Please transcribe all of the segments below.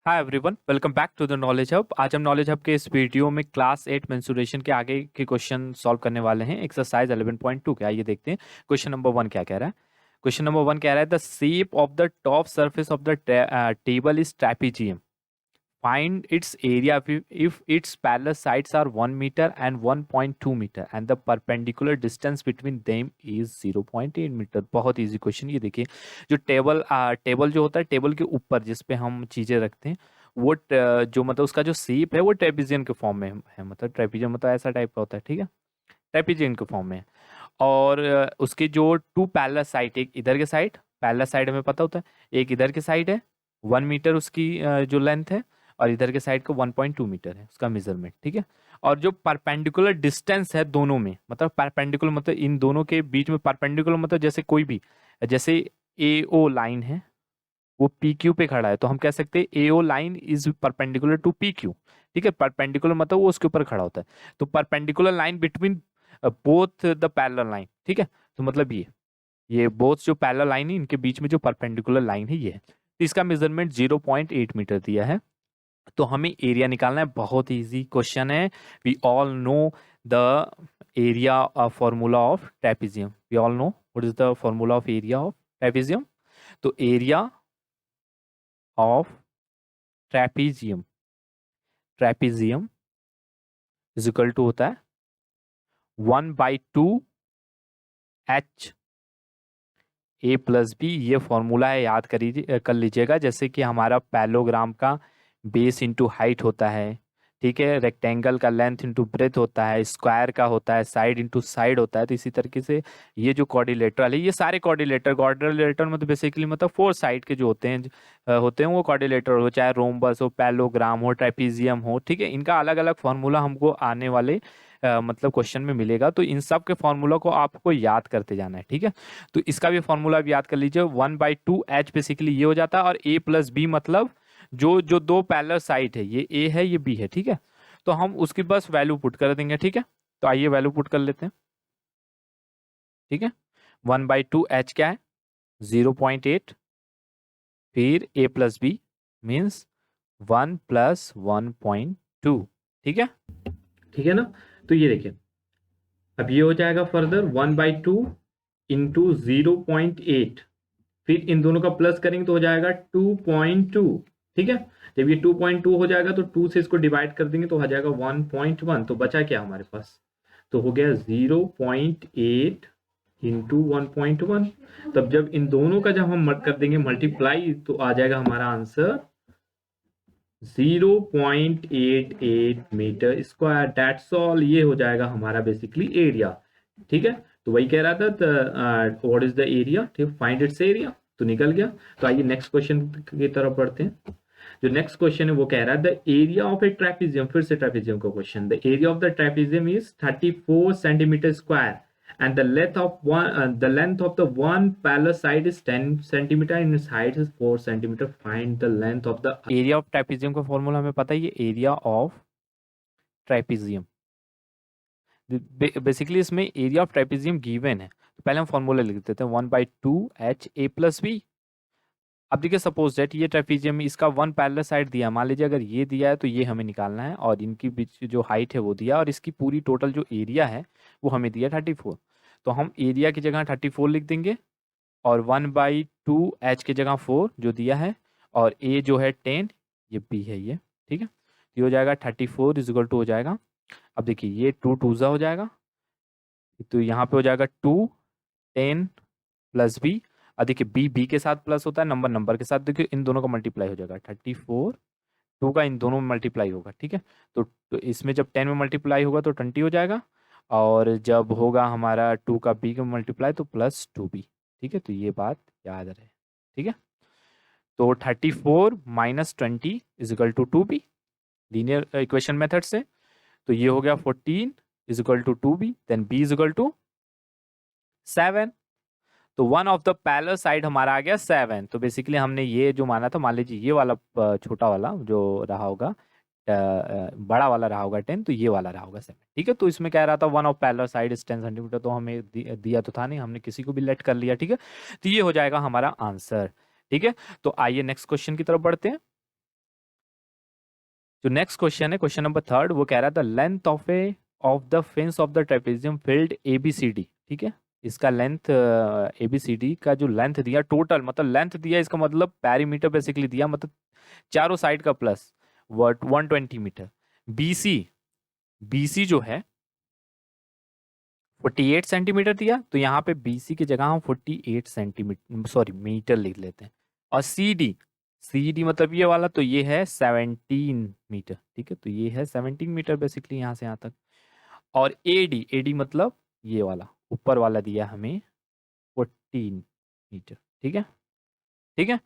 Hi everyone, welcome back to the knowledge hub. आज हम knowledge hub के इस वीडियो में क्लास 8 मेंसुरेशन के आगे के क्वेश्चन सॉल्व करने वाले हैं। एक्सरसाइज 11.2 के आइए देखते हैं क्वेश्चन नंबर 1 क्या कह रहा है। क्वेश्चन नंबर 1 कह रहा है the shape of the top surface of the table is trapezium. Find its area if its parallel sides are 1 meter and 1.2 meter and the perpendicular distance between them is 0.8 metre. बहुत easy question. ये देखिए, जो table जो होता है, table के ऊपर जिस पे हम चीजें रखते हैं, वो जो मतलब उसका जो शेप है वो ट्रेपीजियम के फॉर्म में है। मतलब ट्रेपीजियम मतलब ऐसा टाइप का होता है, ठीक है, ट्रेपीजियम के फॉर्म में है। और उसके जो टू पैरेलल साइड, एक इधर के साइड, पैरेलल साइड हमें पता होता है, एक इधर के साइड है 1 मीटर उसकी जो लेंथ है, और इधर के साइड को 1.2 मीटर है उसका मेजरमेंट, ठीक है। और जो परपेंडिकुलर डिस्टेंस है दोनों में, मतलब परपेंडिकुलर मतलब इन दोनों के बीच में, परपेंडिकुलर मतलब जैसे कोई भी, जैसे ए ओ लाइन है, वो पी क्यू पे खड़ा है, तो हम कह सकते हैं A O line is perpendicular to P Q, ठीक है। परपेंडिकुलर मतलब वो उसके ऊपर खड़ा होता है, तो perpendicular line between both the parallel line, ठीक है। तो मतलब ये बोथ जो पैरेलल लाइन है, इनके बीच में जो परपेंडिकुलर लाइन है ये है। तो इसका मेजरमेंट 0.8 मीटर दिया है। तो हमें एरिया निकालना है। बहुत इजी क्वेश्चन है। We all know the area formula of trapezium. We all know what is the formula of area of trapezium. तो area of trapezium, trapezium is equal to होता है 1/2 एच ए प्लस बी। ये formula है, याद कर लीजिएगा। जैसे कि हमारा पैलोग्राम का बेस इंटू हाइट होता है, ठीक है, रेक्टेंगल का लेंथ इंटू ब्रेथ होता है, स्क्वायर का होता है साइड इंटू साइड होता है। तो इसी तरीके से ये जो क्वाड्रिलेटरल है, ये सारे क्वाड्रिलेटर मतलब बेसिकली मतलब फोर साइड के जो होते हैं वो क्वाड्रिलेटर हो, चाहे रोम्बस हो, पैलोग्राम हो, ट्रेपीजियम हो, ठीक है। इनका अलग अलग फॉर्मूला हमको आने वाले मतलब क्वेश्चन में मिलेगा। तो इन सब के फॉर्मूला को आपको याद करते जाना है, ठीक है। तो इसका भी फॉर्मूला भी याद कर लीजिए। 1/2 एच बेसिकली ये हो जाता है, और ए प्लस बी मतलब जो जो दो पैरेलल साइड है, ये ए है ये बी है, ठीक है। तो हम उसकी बस वैल्यू पुट कर देंगे, ठीक है। तो आइए वैल्यू पुट कर लेते हैं, ठीक है। 1/2 एच क्या है? 0.8, फिर ए प्लस बी मीन्स 1 + 1.2, ठीक है, ठीक है ना। तो ये देखिए, अब ये हो जाएगा फर्दर 1/2 इंटू 0.8, फिर इन दोनों का प्लस करेंगे तो हो जाएगा 2.2, ठीक है। जब ये 2.2 हो जाएगा तो 2 से इसको डिवाइड कर देंगे तो हो जाएगा 1.1। तो बचा क्या हमारे पास? तो हो गया 0.8 इंटू 1.1। तब जब इन दोनों का जब हम कर देंगे मल्टीप्लाई, तो आ जाएगा हमारा answer 0.88 metre square. That's all. ये हो जाएगा हमारा बेसिकली एरिया, ठीक है। तो वही कह रहा था, व्हाट इज द एरिया, ठीक, फाइंड इट्स एरिया। तो निकल गया। तो आइए नेक्स्ट क्वेश्चन की तरफ बढ़ते हैं। जो नेक्स्ट क्वेश्चन है वो कह रहा है the area of A trapezium. फिर से ट्रेपीजियम का question. The area of the trapezium is 34 centimetre square and the length of the one parallel side is 10 centimeter and its height is 4 centimeter. Find the length of the area of trapezium का formula हमें पता है, ये area of trapezium. Basically इसमें area of trapezium given है, तो पहले हम फॉर्मूला लिख देते हैं 1/2 एच ए प्लस बी। अब देखिए, सपोज दैट ये ट्रेपीजियम, इसका वन पैरेलल साइड दिया, मान लीजिए अगर ये दिया है तो ये हमें निकालना है, और इनकी बीच जो हाइट है वो दिया, और इसकी पूरी टोटल जो एरिया है वो हमें दिया 34। तो हम एरिया की जगह 34 लिख देंगे, और 1/2 एच की जगह 4 जो दिया है, और ए जो है 10, ये बी है ये, ठीक है। तो ये हो जाएगा 34 इज इक्वल टू हो जाएगा, अब देखिए ये 2 2 हो जाएगा, तो यहाँ पे हो जाएगा 2 10 प्लस बी। और देखिए बी बी के साथ प्लस होता है, नंबर नंबर के साथ, देखिए इन दोनों का मल्टीप्लाई हो जाएगा 34, 2 का इन दोनों में मल्टीप्लाई होगा, ठीक है। तो इसमें जब 10 में मल्टीप्लाई होगा तो 20 हो जाएगा, और जब होगा हमारा 2 का बी का मल्टीप्लाई तो +2b, ठीक है। तो ये बात याद रहे, ठीक है। तो 34 - 20 is equal to 2b, linear equation method से। तो ये हो गया 14 is equal to 2b, then b is equal to 7। तो one of the parallel side हमारा आ गया 7। तो बेसिकली हमने ये जो माना था, मान लीजिए ये वाला छोटा वाला जो रहा होगा, बड़ा वाला रहा होगा 10, तो ये वाला रहा होगा 7, ठीक है। तो इसमें कह रहा था one of parallel side is 10 centimetre, तो हमें दिया तो था नहीं, हमने किसी को भी लेट कर लिया, ठीक है। तो ये हो जाएगा हमारा आंसर, ठीक है। तो आइए नेक्स्ट क्वेश्चन की तरफ बढ़ते हैं। जो नेक्स्ट क्वेश्चन है, क्वेश्चन नंबर 3, वो कह रहा था length of the fence of the trapezium field ABCD। ठीक है, इसका लेंथ ABCD का जो लेंथ दिया टोटल, मतलब लेंथ दिया, इसका मतलब पेरीमीटर बेसिकली दिया, मतलब चारों साइड का प्लस 120 मीटर। BC जो है 48 सेंटीमीटर दिया, तो यहाँ पे BC की जगह हम 48 सेंटीमीटर, सॉरी मीटर लिख लेते हैं। और CD मतलब ये वाला, तो ये है 17 मीटर। ठीक है, तो ये है 17 मीटर बेसिकली यहाँ से यहाँ तक। और AD मतलब ये वाला ऊपर वाला दिया हमें 14 मीटर। ठीक है, ठीक है।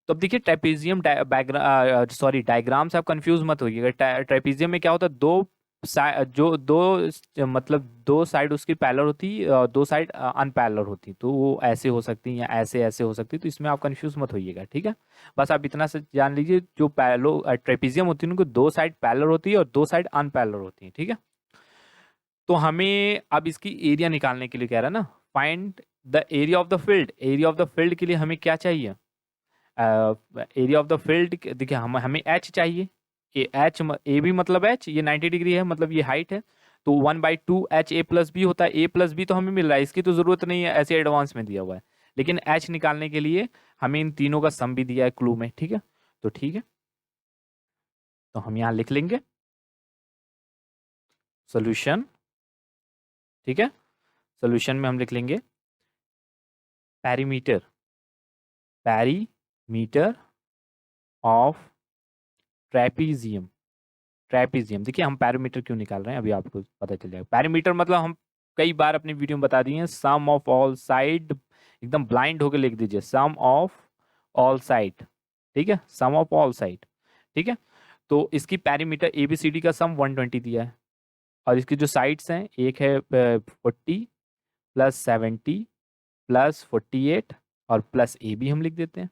तो अब देखिए ट्रेपेजियम डायग्राम से आप कंफ्यूज मत होइएगा। ट्रेपेजियम में क्या होता है, जो दो मतलब दो साइड उसकी पैरेलल होती, दो साइड अनपैरेलल होती, तो वो ऐसे हो सकती या ऐसे ऐसे हो सकती, तो इसमें आप कंफ्यूज मत होइएगा। ठीक है, बस आप इतना से जान लीजिए, जो ट्रेपेजियम होती है उनको दो साइड पैरेलल होती है और दो साइड अनपैरेलल होती है। ठीक है, तो हमें अब इसकी एरिया निकालने के लिए कह रहा है ना, find the area of the field. Area of the field के लिए हमें क्या चाहिए, एरिया ऑफ द फील्ड। देखिए हमें एच चाहिए, ए भी मतलब एच, ये 90 डिग्री है, मतलब ये हाइट है, तो 1/2 HA+B होता है। A+B तो हमें मिल रहा है, इसकी तो जरूरत नहीं है, ऐसे एडवांस में दिया हुआ है। लेकिन एच निकालने के लिए हमें इन तीनों का सम भी दिया है क्लू में। ठीक है, तो ठीक है, तो हम यहाँ लिख लेंगे सोल्यूशन। ठीक है, सोल्यूशन में हम लिख लेंगे पैरीमीटर ऑफ ट्रेपीजियम। देखिए हम पैरामीटर क्यों निकाल रहे हैं, अभी आपको पता चल जाएगा। पैरामीटर मतलब हम कई बार अपनी वीडियो में बता दिए हैं, सम ऑफ ऑल साइड, एकदम ब्लाइंड होकर लिख दीजिए, सम ऑफ ऑल साइड। ठीक है, सम ऑफ ऑल साइड। ठीक है, तो इसकी पैरामीटर ABCD का सम 120 दिया है, और इसकी जो साइड्स हैं, एक है 40 + 70 + 48 और प्लस AB हम लिख देते हैं,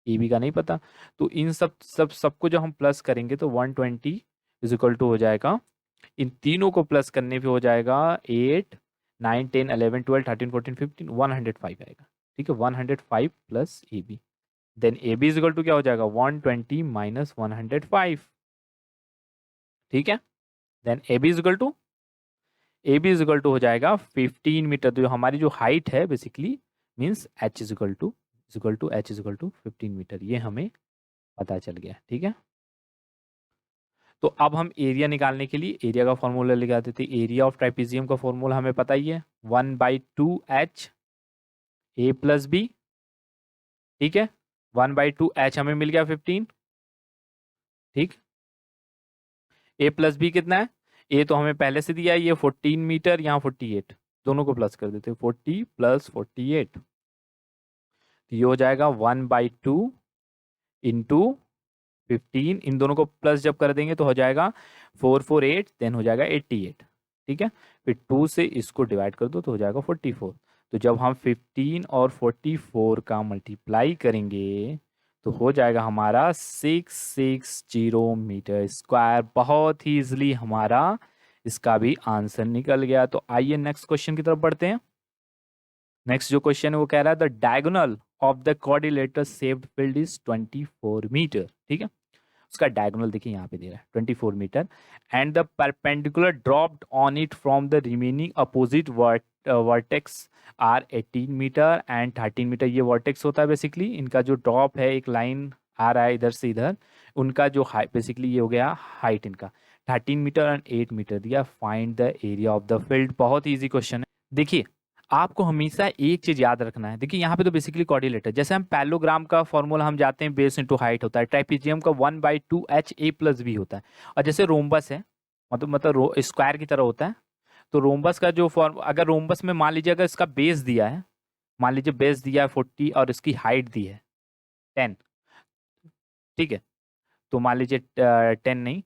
AB का नहीं पता। तो इन सबको जब हम प्लस करेंगे तो 120 = हो जाएगा, इन तीनों को प्लस करने पे हो जाएगा 8 9 10 11 12 13 14 15 105 आएगा। ठीक है, 105 + AB, देन AB = क्या हो जाएगा, 120 - 105। ठीक है, देन AB = हो जाएगा 15 मीटर। तो हमारी जो हाइट है बेसिकली मीन्स H = 15 मीटर, ये हमें पता चल गया। ठीक है, तो अब हम एरिया निकालने के लिए एरिया का फॉर्मूला लगा देते हैं। एरिया ऑफ ट्राइपेजियम का फॉर्मूला हमें पता ही है, 1/2HA+B। ठीक है, 1/2H हमें मिल गया 15। ठीक, A+B कितना है, A तो हमें पहले से दिया है, ये 14 मीटर, यहाँ 48, दोनों को प्लस कर देते हैं, 40 + 48, तो ये हो जाएगा 1/2 × 15, इन दोनों को प्लस जब कर देंगे तो हो जाएगा 448, देन हो जाएगा 88। ठीक है, फिर 2 से इसको डिवाइड कर दो तो हो जाएगा 44। तो जब हम 15 और 44 का मल्टीप्लाई करेंगे तो हो जाएगा हमारा 660 मीटर स्क्वायर। बहुत ही इजिली हमारा इसका भी आंसर निकल गया। तो आइए नेक्स्ट क्वेश्चन की तरफ बढ़ते हैं। नेक्स्ट जो क्वेश्चन है वो कह रहा है the diagonal of the coordinator shaped field is 24 metre. ठीक है, उसका डायगोनल देखिए यहाँ पे दे रहा है 24 metre, and the perpendicular dropped on it from the remaining opposite vertex are 18 metre and 13 metre. ये वर्टेक्स होता है बेसिकली, इनका जो ड्रॉप है, एक लाइन आ रहा है इधर से इधर, उनका जो हाइट बेसिकली ये हो गया हाइट इनका 13 मीटर एंड 8 मीटर दिया। Find the area of the field. बहुत ईजी क्वेश्चन है। देखिए आपको हमेशा एक चीज याद रखना है, देखिए यहाँ पे तो बेसिकली कोऑर्डिनेटर, जैसे हम पैरेललोग्राम का फॉर्मूला हम जाते हैं बेस इनटू हाइट होता है, ट्राइपेजियम का 1/2HA+B होता है, और जैसे रोम्बस है मतलब स्क्वायर की तरह होता है, तो रोम्बस का जो फॉर्म, अगर रोम्बस में मान लीजिए अगर इसका बेस दिया है, मान लीजिए बेस दिया है 40 और इसकी हाइट दी है 10। ठीक है, तो मान लीजिए 10 नहीं,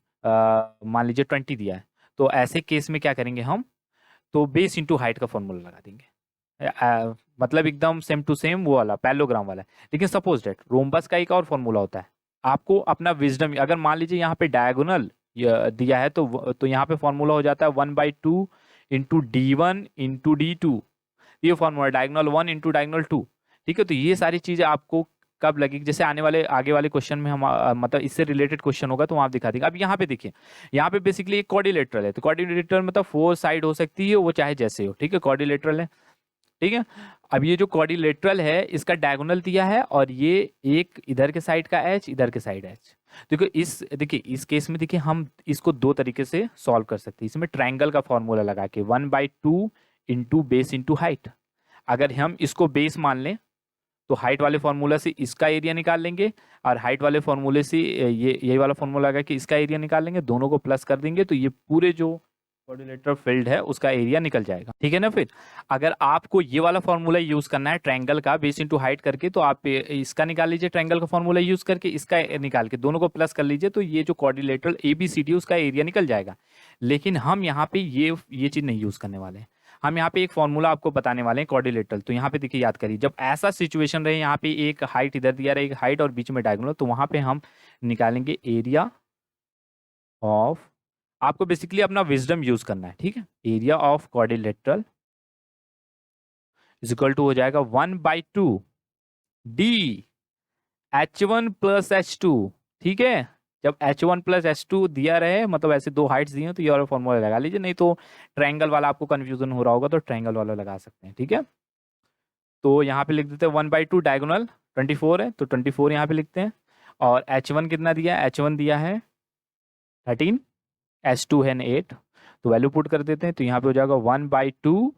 मान लीजिए 20 दिया है, तो ऐसे केस में क्या करेंगे हम, तो बेस इंटू हाइट का फॉर्मूला लगा देंगे। मतलब एकदम सेम टू सेम वो वाला पैरेललोग्राम वाला है। लेकिन सपोज डेट रोम्बस का एक और फॉर्मूला होता है, आपको अपना विजडम, अगर मान लीजिए यहाँ पे डायगोनल दिया है तो यहाँ पे फॉर्मूला हो जाता है 1/2 × D1 × D2। ये फॉर्मूला डायगोनल 1 × डायगोनल 2। ठीक है, तो ये सारी चीजें आपको कब लगेगी, जैसे आगे वाले क्वेश्चन में हम मतलब इससे रिलेटेड क्वेश्चन होगा तो वहाँ आप दिखा देंगे। अब यहाँ पे देखिए, यहाँ पे बेसिकली एक क्वाड्रिलेटरल है, तो क्वाड्रिलेटरल मतलब 4 साइड हो सकती है, वो चाहे जैसे हो, ठीक है, क्वाड्रिलेटरल है, ठीक है। अब ये जो क्वाड्रिलेटरल है इसका डायगोनल दिया है, और ये एक इधर के साइड का एच, इधर के साइड एच। देखिए इस केस में देखिए हम इसको दो तरीके से सॉल्व कर सकते हैं। इसमें ट्रायंगल का फॉर्मूला लगा के 1/2 इंटू बेस इंटू हाइट, अगर हम इसको बेस मान लें तो हाइट वाले फॉर्मूला से इसका एरिया निकाल लेंगे, और हाइट वाले फॉर्मूले से ये वाला फॉर्मूला लगा कि इसका एरिया निकाल लेंगे, दोनों को प्लस कर देंगे तो ये पूरे जो क्वाड्रिलेटरल फील्ड है उसका एरिया निकल जाएगा, ठीक है ना। फिर अगर आपको ये वाला फॉर्मूला यूज करना है ट्रायंगल का बेस इंटू हाइट करके, तो आप इसका निकाल लीजिए, ट्रायंगल का फॉर्मूला यूज करके इसका निकाल के दोनों को प्लस कर लीजिए, तो ये जो क्वाड्रिलेटरल ABCD उसका एरिया निकल जाएगा। लेकिन हम यहाँ पे ये चीज नहीं यूज करने वाले हैं, हम यहाँ पे एक फॉर्मूला आपको बताने वाले हैं क्वाड्रिलेटरल। तो यहाँ पे देखिए याद करिए, जब ऐसा सिचुएशन रहे, यहाँ पे एक हाइट इधर दिया रहे, एक हाइट और बीच में डायगोनल, तो वहां पे हम निकालेंगे एरिया ऑफ, आपको बेसिकली अपना विजडम यूज करना है, ठीक है। Area of quadrilateral is equal to हो जाएगा 1/2 D H1 प्लस H2, ठीक है। जब H1 प्लस H2 दिया रहे, मतलब ऐसे दो हाइट्स दी हैं, तो ये वाला फॉर्मूला लगा लीजिए, नहीं तो ट्रायंगल वाला आपको कंफ्यूजन हो रहा होगा तो ट्रायंगल वाला लगा सकते हैं, ठीक है। तो यहाँ पे लिख देते हैं 1/2 डायगोनल 24 है, तो 24 यहाँ पे लिखते हैं, और H1 कितना दिया है, H1 दिया है 13, H2 है 8, तो वैल्यू पुट कर देते हैं, तो यहाँ पे हो जाएगा 1/2,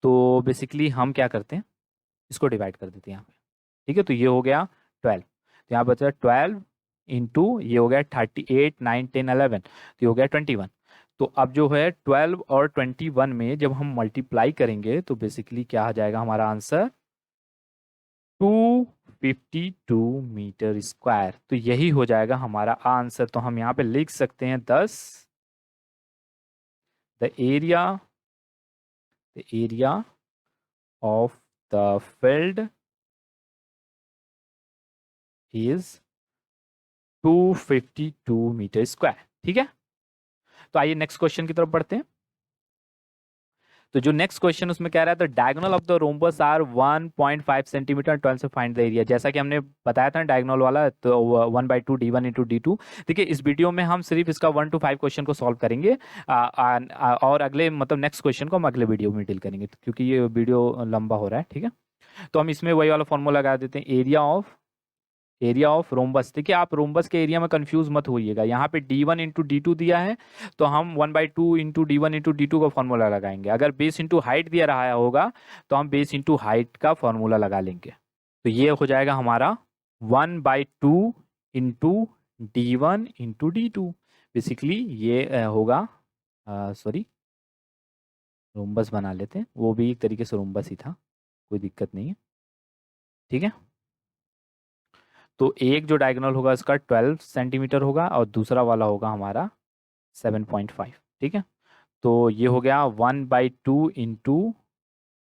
तो बेसिकली हम क्या करते हैं, इसको डिवाइड कर देते हैं यहाँ पे, ठीक है। तो ये हो गया 12, तो यहाँ बचा 12 इंटू ये हो गया 38, 9, 10, 11, तो ये हो गया 21। तो अब जो है 12 और 21 में जब हम मल्टीप्लाई करेंगे तो बेसिकली क्या आ जाएगा हमारा आंसर 252 मीटर स्क्वायर, तो यही हो जाएगा हमारा आंसर। तो हम यहाँ पे लिख सकते हैं 10 the area of the field is 252 metre square, ठीक है। तो आइए नेक्स्ट क्वेश्चन की तरफ बढ़ते हैं। तो जो नेक्स्ट क्वेश्चन उसमें कह रहा है, तो diagonal of the rhombus are 1.5 centimetre, 12 से फाइंड द एरिया। जैसा कि हमने बताया था डायगोनल वाला, तो 1/2 D1 इंटू D2। देखिए इस वीडियो में हम सिर्फ इसका 1 to 5 क्वेश्चन को सॉल्व करेंगे, और अगले मतलब नेक्स्ट क्वेश्चन को हम अगले वीडियो में डील करेंगे, क्योंकि ये वीडियो लंबा हो रहा है, ठीक है। तो हम इसमें वही वाला फॉर्मूला लगा देते हैं, एरिया ऑफ रोम्बस। देखिए आप रोम्बस के एरिया में कंफ्यूज मत होइएगा, यहाँ पे D1 इंटू D2 दिया है, तो हम 1/2 इंटू D1 इंटू D2 का फॉर्मूला लगाएंगे। अगर बेस इंटू हाइट दिया रहा होगा तो हम बेस इंटू हाइट का फॉर्मूला लगा लेंगे, तो ये हो जाएगा हमारा 1/2 into D1 into D2। Basically ये होगा, सॉरी रोम्बस बना लेते हैं, वो भी एक तरीके से रोम्बस ही था, कोई दिक्कत नहीं है, ठीक है। तो एक जो डायगोनल होगा इसका 12 सेंटीमीटर होगा, और दूसरा वाला होगा हमारा 7.5, ठीक है। तो ये हो गया 1/2 इंटू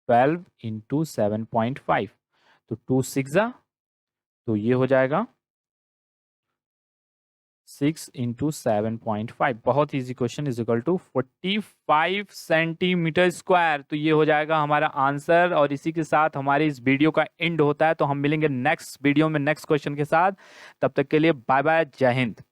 12 इंटू 7.5, तो 2 6 जा, तो ये हो जाएगा 6 इंटू 7.5, बहुत easy question, is equal to 45 centimetre square. तो ये हो जाएगा हमारा आंसर, और इसी के साथ हमारे इस वीडियो का एंड होता है। तो हम मिलेंगे नेक्स्ट वीडियो में नेक्स्ट क्वेश्चन के साथ, तब तक के लिए बाय बाय, जय हिंद।